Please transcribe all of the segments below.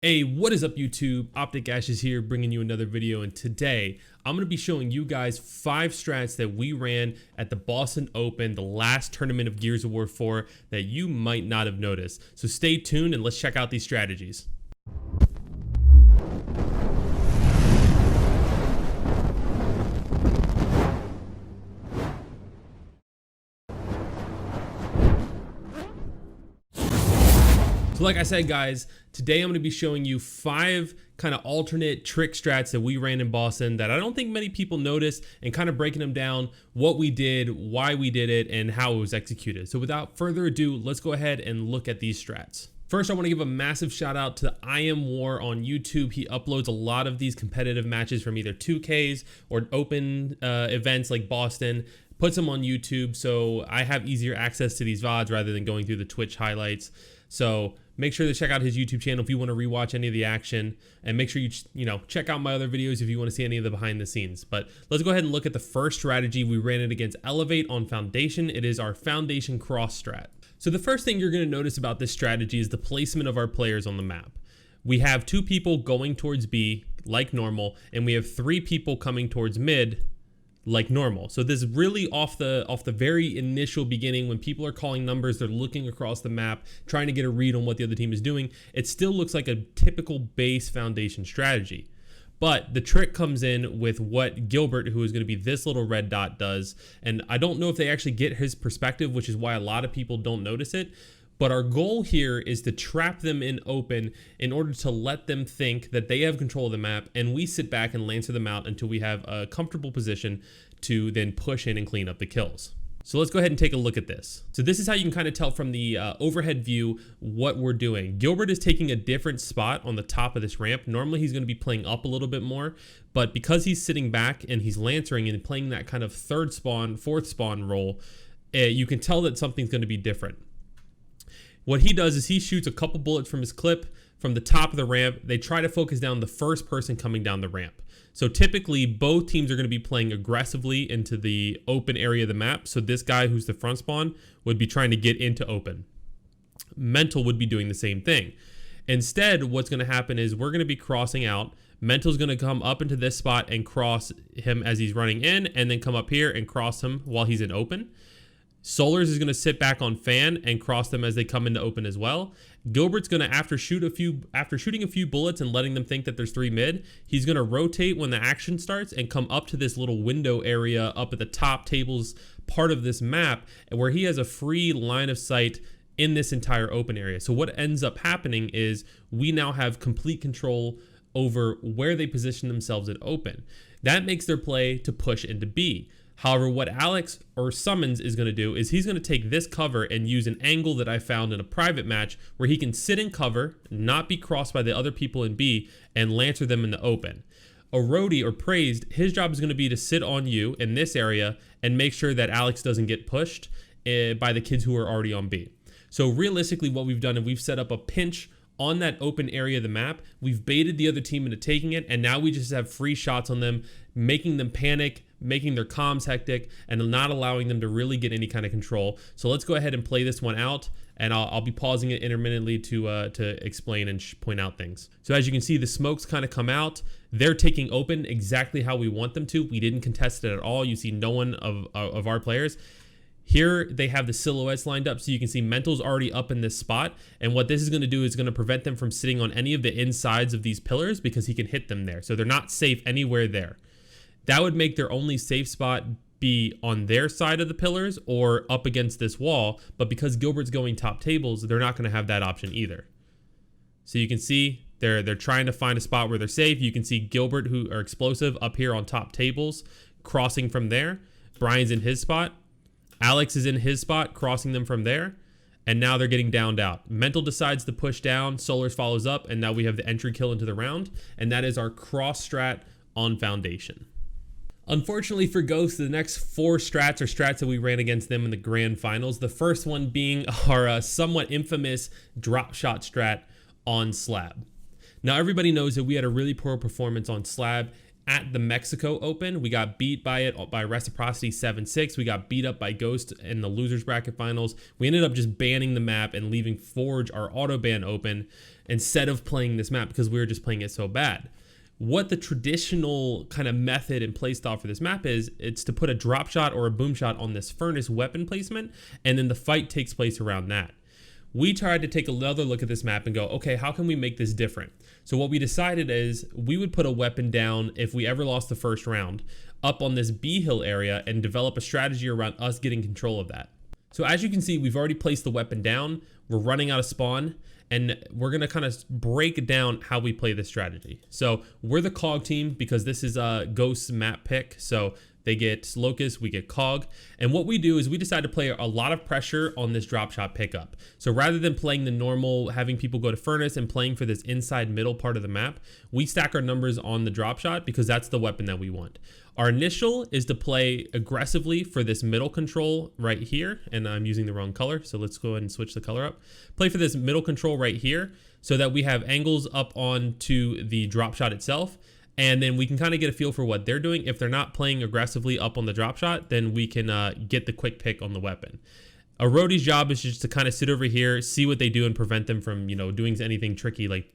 Hey, what is up YouTube? thyAshes here bringing you another video, and today I'm going to be showing you guys 5 strats that we ran at the Boston Open, the last tournament of Gears of War 4 that you might not have noticed. So stay tuned and let's check out these strategies. So like I said, guys, today I'm going to be showing you 5 kind of alternate trick strats that we ran in Boston that I don't think many people noticed, and kind of breaking them down, what we did, why we did it, and how it was executed. So without further ado, let's go ahead and look at these strats. First, I want to give a massive shout out to I Am War on YouTube. He uploads a lot of these competitive matches from either 2Ks or open events like Boston, puts them on YouTube, so I have easier access to these VODs rather than going through the Twitch highlights. So make sure to check out his YouTube channel if you want to rewatch any of the action, and make sure you check out my other videos if you want to see any of the behind the scenes. But let's go ahead and look at the first strategy. We ran it against Elevate on Foundation. It is our Foundation cross strat. So the first thing you're going to notice about this strategy is the placement of our players on the map. We have 2 people going towards B like normal, and we have 3 people coming towards mid like normal. So this is really off the very initial beginning, when people are calling numbers, they're looking across the map, trying to get a read on what the other team is doing. It still looks like a typical base Foundation strategy. But the trick comes in with what Gilbert, who is going to be this little red dot, does. And I don't know if they actually get his perspective, which is why a lot of people don't notice it. But our goal here is to trap them in open in order to let them think that they have control of the map, and we sit back and lancer them out until we have a comfortable position to then push in and clean up the kills. So let's go ahead and take a look at this. So this is how you can kind of tell from the overhead view what we're doing. Gilbert is taking a different spot on the top of this ramp. Normally he's going to be playing up a little bit more, but because he's sitting back and he's lancering and playing that kind of third spawn, fourth spawn role, you can tell that something's going to be different. What he does is he shoots a couple bullets from his clip from the top of the ramp. They try to focus down the first person coming down the ramp. So typically both teams are going to be playing aggressively into the open area of the map. So this guy who's the front spawn would be trying to get into open. Mental would be doing the same thing. Instead, what's going to happen is we're going to be crossing out. Mental's going to come up into this spot and cross him as he's running in, and then come up here and cross him while he's in open. Solars is going to sit back on fan and cross them as they come into open as well. Gilbert's going to, after shooting a few bullets and letting them think that there's 3 mid, he's going to rotate when the action starts and come up to this little window area up at the top tables part of this map, where he has a free line of sight in this entire open area. So what ends up happening is we now have complete control over where they position themselves in open. That makes their play to push into B. However, what Alex or Summons is going to do is he's going to take this cover and use an angle that I found in a private match where he can sit in cover, not be crossed by the other people in B, and lancer them in the open. A roadie or praised, his job is going to be to sit on you in this area and make sure that Alex doesn't get pushed by the kids who are already on B. So realistically, what we've done is we've set up a pinch on that open area of the map. We've baited the other team into taking it, and now we just have free shots on them, making them panic, making their comms hectic, and not allowing them to really get any kind of control. So let's go ahead and play this one out, and I'll be pausing it intermittently to explain and point out things. So as you can see, the smokes kind of come out. They're taking open exactly how we want them to. We didn't contest it at all. You see no one of our players. Here they have the silhouettes lined up, so you can see Mental's already up in this spot, and what this is going to do is going to prevent them from sitting on any of the insides of these pillars, because he can hit them there. So they're not safe anywhere there. That would make their only safe spot be on their side of the pillars or up against this wall, but because Gilbert's going top tables, they're not going to have that option either. So you can see they're trying to find a spot where they're safe. You can see Gilbert, who are explosive, up here on top tables, crossing from there. Brian's in his spot. Alex is in his spot, crossing them from there. And now they're getting downed out. Mental decides to push down. Solars follows up, and now we have the entry kill into the round. And that is our cross strat on Foundation. Unfortunately for Ghost, the next 4 strats are strats that we ran against them in the grand finals. The first one being our somewhat infamous drop shot strat on Slab. Now everybody knows that we had a really poor performance on Slab at the Mexico Open. We got beat by it by Reciprocity 7-6. We got beat up by Ghost in the losers bracket finals. We ended up just banning the map and leaving Forge, our auto ban, open instead of playing this map because we were just playing it so bad. What the traditional kind of method and play style for this map is, it's to put a drop shot or a boom shot on this furnace weapon placement, and then the fight takes place around that. We tried to take another look at this map and go, okay, how can we make this different? So what we decided is we would put a weapon down if we ever lost the first round up on this B hill area and develop a strategy around us getting control of that. So as you can see, we've already placed the weapon down. We're running out of spawn, and we're gonna kind of break down how we play this strategy. So we're the Cog team because this is a Ghost's map pick. So they get Locust, we get Cog. And what we do is we decide to play a lot of pressure on this drop shot pickup. So rather than playing the normal, having people go to Furnace and playing for this inside middle part of the map, we stack our numbers on the drop shot because that's the weapon that we want. Our initial is to play aggressively for this middle control right here. And I'm using the wrong color, so let's go ahead and switch the color up. Play for this middle control right here so that we have angles up onto the drop shot itself. And then we can kind of get a feel for what they're doing. If they're not playing aggressively up on the drop shot, then we can get the quick pick on the weapon. A roadie's job is just to kind of sit over here, see what they do, and prevent them from, doing anything tricky like,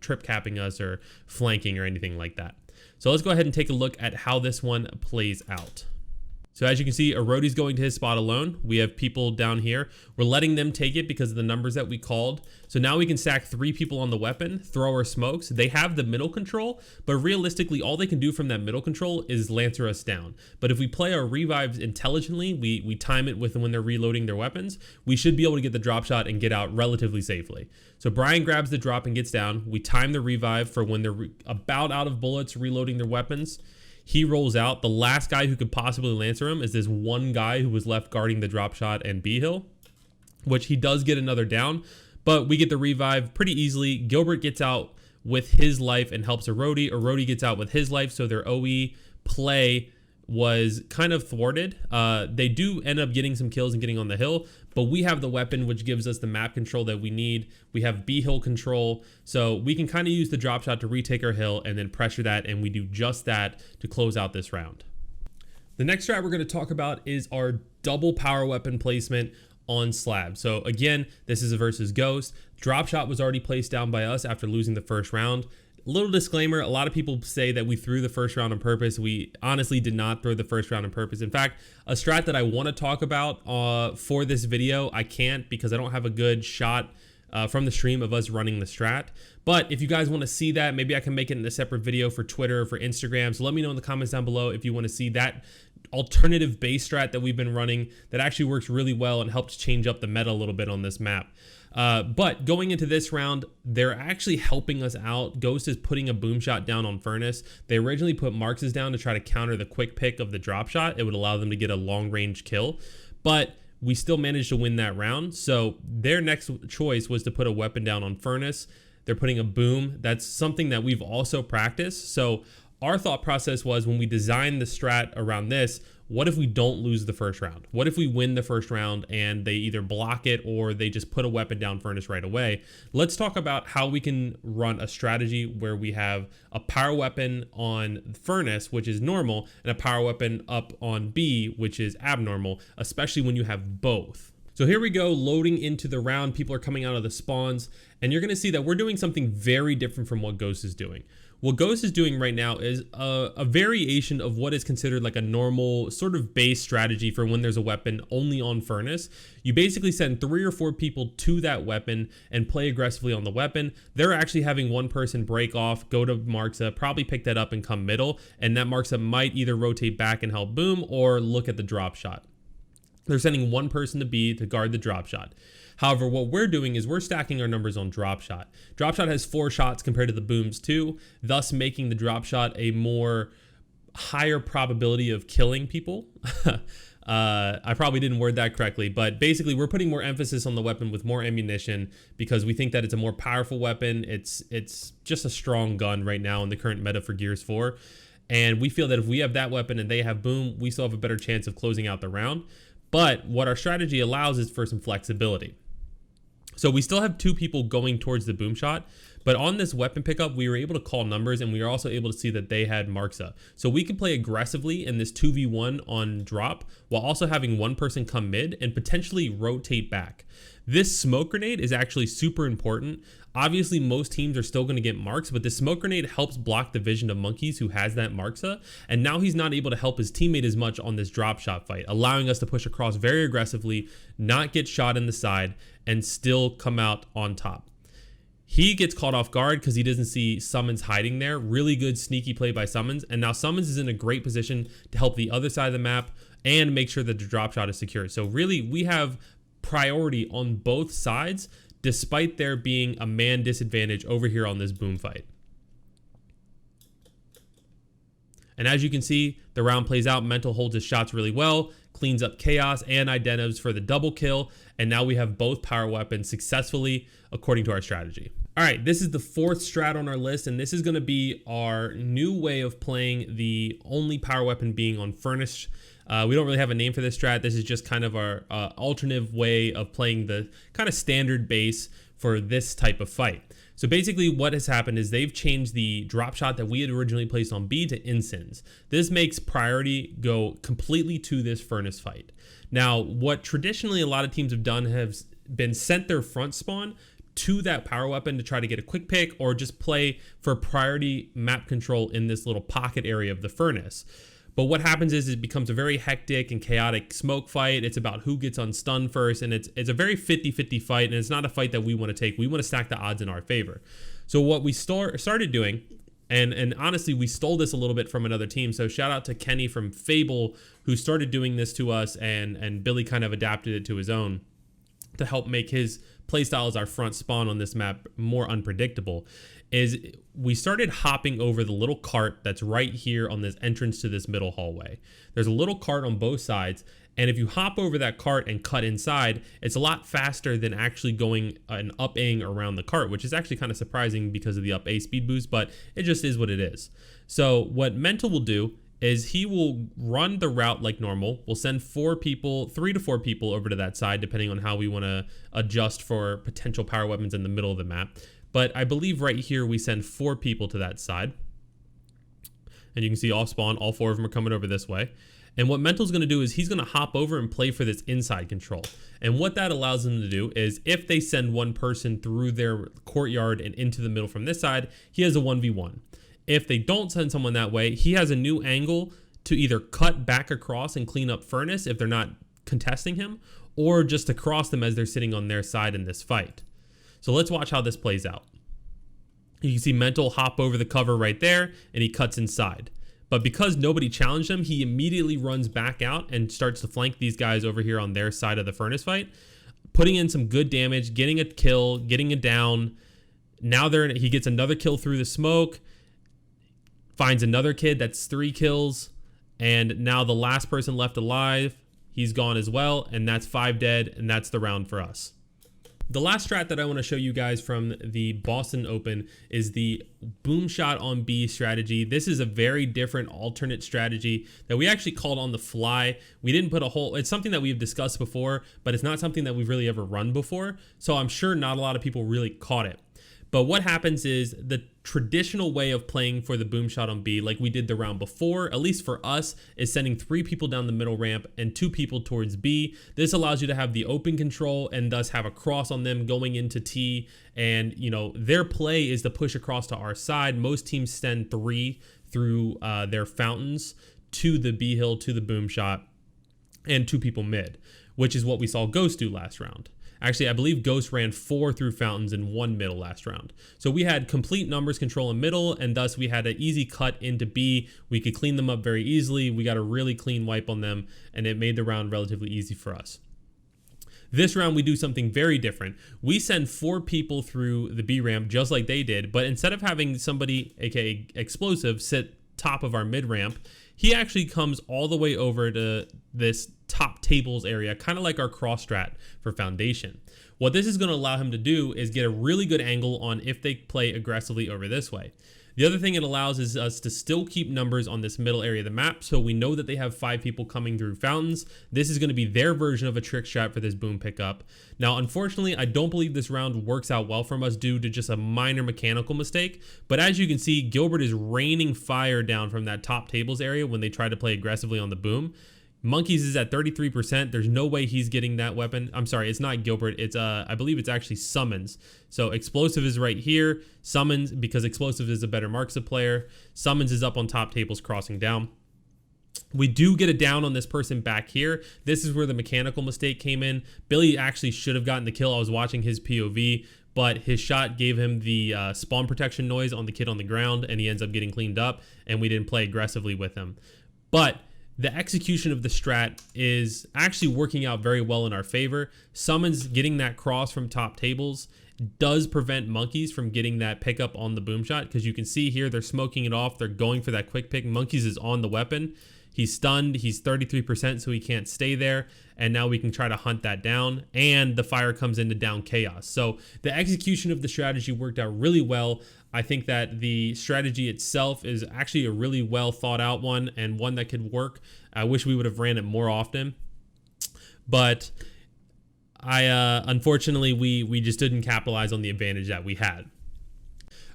trip capping us or flanking or anything like that. So let's go ahead and take a look at how this one plays out. So as you can see, a roadie's going to his spot alone. We have people down here. We're letting them take it because of the numbers that we called. So now we can stack 3 people on the weapon, throw our smokes. They have the middle control, but realistically, all they can do from that middle control is lancer us down. But if we play our revives intelligently, we time it with when they're reloading their weapons, we should be able to get the drop shot and get out relatively safely. So Brian grabs the drop and gets down. We time the revive for when they're about out of bullets, reloading their weapons. He rolls out. The last guy who could possibly lancer him is this one guy who was left guarding the drop shot and B hill, which he does get another down, but we get the revive pretty easily. Gilbert gets out with his life and helps a roadie. A roadie gets out with his life, so their OE play was kind of thwarted. They do end up getting some kills and getting on the hill, but we have the weapon, which gives us the map control that we need. We have B hill control, so we can kind of use the drop shot to retake our hill and then pressure that, and we do just that to close out this round. The next strat we're going to talk about is our double power weapon placement on slab. So again, this is a versus Ghost. Drop shot was already placed down by us after losing the first round. Little disclaimer, a lot of people say that we threw the first round on purpose. We honestly did not throw the first round on purpose. In fact, a strat that I want to talk about for this video, I can't because I don't have a good shot from the stream of us running the strat. But if you guys want to see that, maybe I can make it in a separate video for Twitter or for Instagram. So let me know in the comments down below if you want to see that alternative base strat that we've been running that actually works really well and helps change up the meta a little bit on this map. But going into this round, they're actually helping us out. Ghost is putting a boom shot down on Furnace. They originally put Marx's down to try to counter the quick pick of the drop shot. It would allow them to get a long range kill, but we still managed to win that round. So their next choice was to put a weapon down on Furnace. They're putting a boom. That's something that we've also practiced. So our thought process was, when we designed the strat around this, what if we don't lose the first round? What if we win the first round and they either block it or they just put a weapon down Furnace right away? Let's talk about how we can run a strategy where we have a power weapon on Furnace, which is normal, and a power weapon up on B, which is abnormal, especially when you have both. So here we go, loading into the round. People are coming out of the spawns, and you're gonna see that we're doing something very different from what Ghost is doing. What Ghost is doing right now is a variation of what is considered like a normal sort of base strategy for when there's a weapon only on Furnace. You basically send 3 or 4 people to that weapon and play aggressively on the weapon. They're actually having one person break off, go to Marxa, probably pick that up and come middle, and that Marxa might either rotate back and help boom or look at the drop shot. They're sending one person to B to guard the drop shot. However, what we're doing is we're stacking our numbers on drop shot. Drop shot has 4 shots compared to the booms 2, thus making the drop shot a more higher probability of killing people. I probably didn't word that correctly, but basically we're putting more emphasis on the weapon with more ammunition because we think that it's a more powerful weapon. It's just a strong gun right now in the current meta for Gears 4. And we feel that if we have that weapon and they have boom, we still have a better chance of closing out the round. But what our strategy allows is for some flexibility. So we still have 2 people going towards the boom shot, But on this weapon pickup, we were able to call numbers, and we were also able to see that they had marks up. So we could play aggressively in this 2v1 on drop while also having one person come mid and potentially rotate back. This smoke grenade is actually super important. Obviously, most teams are still going to get marks, but the smoke grenade helps block the vision of Monkeys, who has that marksa, and now he's not able to help his teammate as much on this drop shot fight, allowing us to push across very aggressively, not get shot in the side, and still come out on top. He gets caught off guard because he doesn't see Summons hiding there. Really good sneaky play by Summons, and now Summons is in a great position to help the other side of the map and make sure that the drop shot is secure. So really, we have priority on both sides, despite there being a man disadvantage over here on this boom fight. And as you can see, the round plays out. Mental holds his shots really well, cleans up Chaos and Identivs for the double kill, and now we have both power weapons successfully according to our strategy. All right, this is the fourth strat on our list, and this is going to be our new way of playing, the only power weapon being on Furnace. We don't really have a name for this strat. This is just kind of our alternative way of playing the kind of standard base for this type of fight. So basically what has happened is they've changed the drop shot that we had originally placed on B to Ensigns. This makes priority go completely to this Furnace fight. Now, what traditionally a lot of teams have done have been sent their front spawn to that power weapon to try to get a quick pick or just play for priority map control in this little pocket area of the Furnace. But what happens is it becomes a very hectic and chaotic smoke fight. It's about who gets on stun first, and it's a very 50-50 fight, and it's not a fight that we want to take. We want to stack the odds in our favor. So what we started doing, and honestly, we stole this a little bit from another team. So shout out to Kenny from Fable, who started doing this to us, and Billy kind of adapted it to his own to help make his playstyle as our front spawn on this map more unpredictable. Is we started hopping over the little cart that's right here on this entrance to this middle hallway. There's a little cart on both sides, and if you hop over that cart and cut inside, it's a lot faster than actually going an up A around the cart, which is actually kind of surprising because of the up A speed boost, but it just is what it is. So what Mental will do is he will run the route like normal. We'll send 3 to 4 people over to that side, depending on how we want to adjust for potential power weapons in the middle of the map. But I believe right here we send 4 people to that side. And you can see off spawn, all 4 of them are coming over this way. And what Mental's going to do is he's going to hop over and play for this inside control. And what that allows them to do is if they send one person through their courtyard and into the middle from this side, he has a 1v1. If they don't send someone that way, he has a new angle to either cut back across and clean up Furnace if they're not contesting him, or just to cross them as they're sitting on their side in this fight. So let's watch how this plays out. You can see Mental hop over the cover right there, and he cuts inside. But because nobody challenged him, he immediately runs back out and starts to flank these guys over here on their side of the Furnace fight, putting in some good damage, getting a kill, getting it down. Now he gets another kill through the smoke, finds another kid, that's 3 kills, and now the last person left alive, he's gone as well, and that's 5 dead, and that's the round for us. The last strat that I want to show you guys from the Boston Open is the boom shot on B strategy. This is a very different alternate strategy that we actually called on the fly. We didn't put it's something that we've discussed before, but it's not something that we've really ever run before. So I'm sure not a lot of people really caught it. But what happens is the traditional way of playing for the boom shot on B, like we did the round before, at least for us, is sending 3 people down the middle ramp and 2 people towards B. This allows you to have the open control and thus have a cross on them going into T. And, you know, their play is to push across to our side. Most teams send 3 through their fountains to the B hill, to the boom shot, and 2 people mid, which is what we saw Ghost do last round. Actually, I believe Ghost ran 4 through fountains and 1 middle last round. So we had complete numbers control in middle, and thus we had an easy cut into B. We could clean them up very easily. We got a really clean wipe on them, and it made the round relatively easy for us. This round, we do something very different. We send 4 people through the B ramp just like they did, but instead of having somebody, aka Explosive, sit top of our mid ramp, he actually comes all the way over to this top tables area, kind of like our cross strat for Foundation. What this is going to allow him to do is get a really good angle on if they play aggressively over this way. The other thing it allows is us to still keep numbers on this middle area of the map, so we know that they have 5 people coming through fountains. This is going to be their version of a trick strat for this boom pickup. Now, unfortunately, I don't believe this round works out well from us due to just a minor mechanical mistake, but as you can see, Gilbert is raining fire down from that top tables area when they try to play aggressively on the boom. Monkeys is at 33%. There's no way he's getting that weapon. I'm sorry, it's not Gilbert. It's I believe it's actually Summons. So Explosive is right here. Summons, because Explosive is a better marks of player. Summons is up on top tables crossing down. We do get a down on this person back here. This is where the mechanical mistake came in. Billy actually should have gotten the kill. I was watching his POV, but his shot gave him the spawn protection noise on the kid on the ground, and he ends up getting cleaned up, and we didn't play aggressively with him. But the execution of the strat is actually working out very well in our favor. Summons getting that cross from top tables does prevent Monkeys from getting that pickup on the boom shot, because you can see here they're smoking it off. They're going for that quick pick. Monkeys is on the weapon. He's stunned. He's 33%, so he can't stay there. And now we can try to hunt that down. And the fire comes into down Chaos. So the execution of the strategy worked out really well. I think that the strategy itself is actually a really well thought out one, and one that could work. I wish we would have ran it more often. But unfortunately, we just didn't capitalize on the advantage that we had.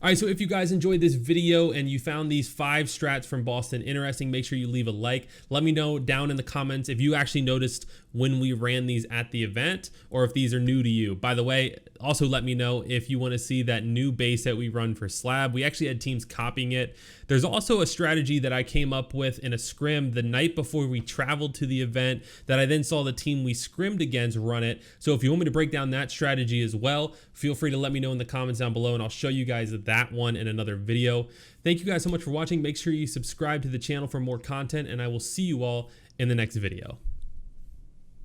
All right, so if you guys enjoyed this video and you found these 5 strats from Boston interesting, make sure you leave a like. Let me know down in the comments if you actually noticed when we ran these at the event, or if these are new to you. By the way, also let me know if you want to see that new base that we run for Slab. We actually had teams copying it. There's also a strategy that I came up with in a scrim the night before we traveled to the event that I then saw the team we scrimmed against run it. So if you want me to break down that strategy as well, feel free to let me know in the comments down below, and I'll show you guys that one in another video. Thank you guys so much for watching. Make sure you subscribe to the channel for more content, and I will see you all in the next video.